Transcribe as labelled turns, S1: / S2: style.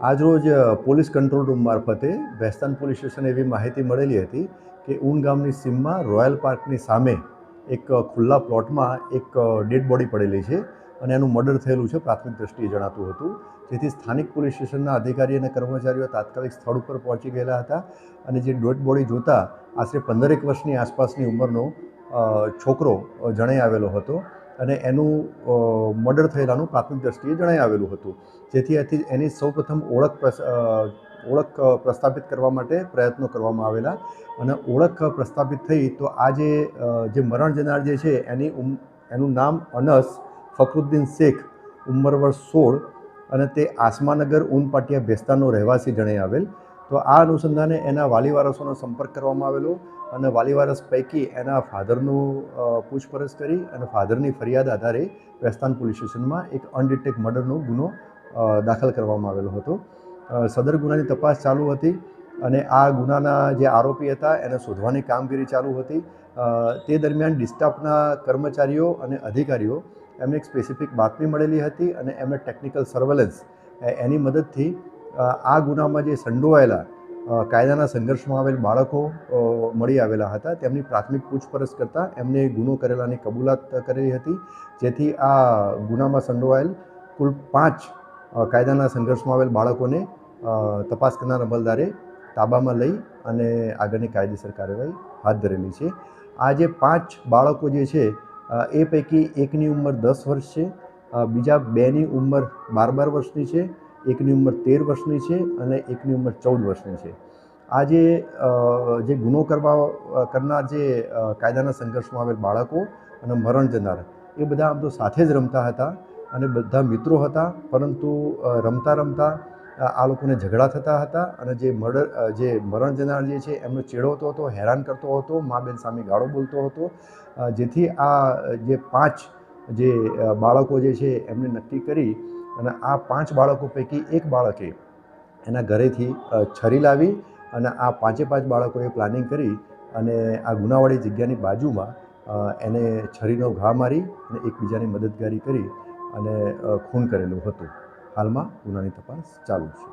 S1: આજરોજ police control room મારફતે Bhestan police station એવી માહિતી મળેલી હતી કે ઊન ગામની સીમમાં રોયલ પાર્કની સામે એક ખુલ્લા પ્લોટમાં એક ડેડ બોડી પડેલી છે અને એનું મર્ડર થયેલું છે પ્રાથમિક દ્રષ્ટિએ જણાતું હતું, જેથી સ્થાનિક પોલીસ સ્ટેશનના અધિકારી અને કર્મચારીઓ તાત્કાલિક સ્થળ ઉપર પહોંચી ગયેલા હતા અને જે ડેડ બોડી જોતા આશરે 15 વર્ષની આસપાસની ઉંમરનો છોકરો જણાઈ આવેલો હતો અને એનું મર્ડર થયેલાનું પ્રાથમિક દ્રષ્ટિએ જણાઈ આવેલું હતું, જેથી એની સૌપ્રથમ ઓળખ પ્રસ્થાપિત કરવા માટે પ્રયત્નો કરવામાં આવેલા અને ઓળખ પ્રસ્થાપિત થઈ તો આ જે મરણ જનાર જે છે એનું નામ અનસ ફકરુદ્દીન શેખ, ઉંમર વર્ષ 16 અને તે આસમાનગર ઊન પાટિયા ભેસ્તાનનો રહેવાસી જણાઈ આવેલ. તો આ અનુસંધાને એના વાલી વારસોનો સંપર્ક કરવામાં આવેલો અને વાલી વારસ પૈકી એના ફાધરનું પૂછપરછ કરી અને ફાધરની ફરિયાદ આધારે ભેસ્તાન પોલીસ સ્ટેશનમાં એક અનડિટેક્ટ મર્ડરનો ગુનો દાખલ કરવામાં આવેલો હતો. સદર ગુનાની તપાસ ચાલુ હતી અને આ ગુનાના જે આરોપી હતા એને શોધવાની કામગીરી ચાલુ હતી. તે દરમિયાન ડિસ્ટાફના કર્મચારીઓ અને અધિકારીઓ એમને એક સ્પેસિફિક બાતમી મળેલી હતી અને એમને ટેકનિકલ સર્વેલન્સ એની મદદથી આ ગુનામાં જે સંડોવાયેલા કાયદાના સંઘર્ષમાં આવેલ બાળકો મળી આવેલા હતા. તેમની પ્રાથમિક પૂછપરછ કરતાં એમને ગુનો કરેલાની કબૂલાત કરેલી હતી, જેથી આ ગુનામાં સંડોવાયેલ કુલ 5 કાયદાના સંઘર્ષમાં આવેલ બાળકોને તપાસ કરનાર અમલદારે તાબામાં લઈ અને આગળની કાયદેસર કાર્યવાહી હાથ ધરેલી છે. આ જે 5 બાળકો જે છે એ પૈકી એકની ઉંમર 10 વર્ષ છે, બીજા 2ની ઉંમર 12 વર્ષની છે, એકની ઉંમર 13 વર્ષની છે અને એકની ઉંમર 14 વર્ષની છે. આ જે ગુનો કરનાર જે કાયદાના સંઘર્ષમાં આવેલ બાળકો અને મરણ જનાર એ બધા આમ તો સાથે જ રમતા હતા અને બધા મિત્રો હતા, પરંતુ રમતા રમતા આ લોકોને ઝઘડા થતા હતા અને જે મરણ જનાર જે છે એમને ચેડવતો હતો, હેરાન કરતો હતો, મા બેન સામે ગાળો બોલતો હતો, જેથી આ જે 5 જે બાળકો જે છે એમને નક્કી કરી અને આ 5 બાળકો પૈકી એક બાળકે એના ઘરેથી છરી લાવી અને આ 5 બાળકોએ પ્લાનિંગ કરી અને આ ગુનાવાળી જગ્યાની બાજુમાં એને છરીનો ઘા મારી અને એકબીજાની મદદગારી કરી અને ખૂન કરેલું હતું. હાલમાં ગુનાની તપાસ ચાલુ છે.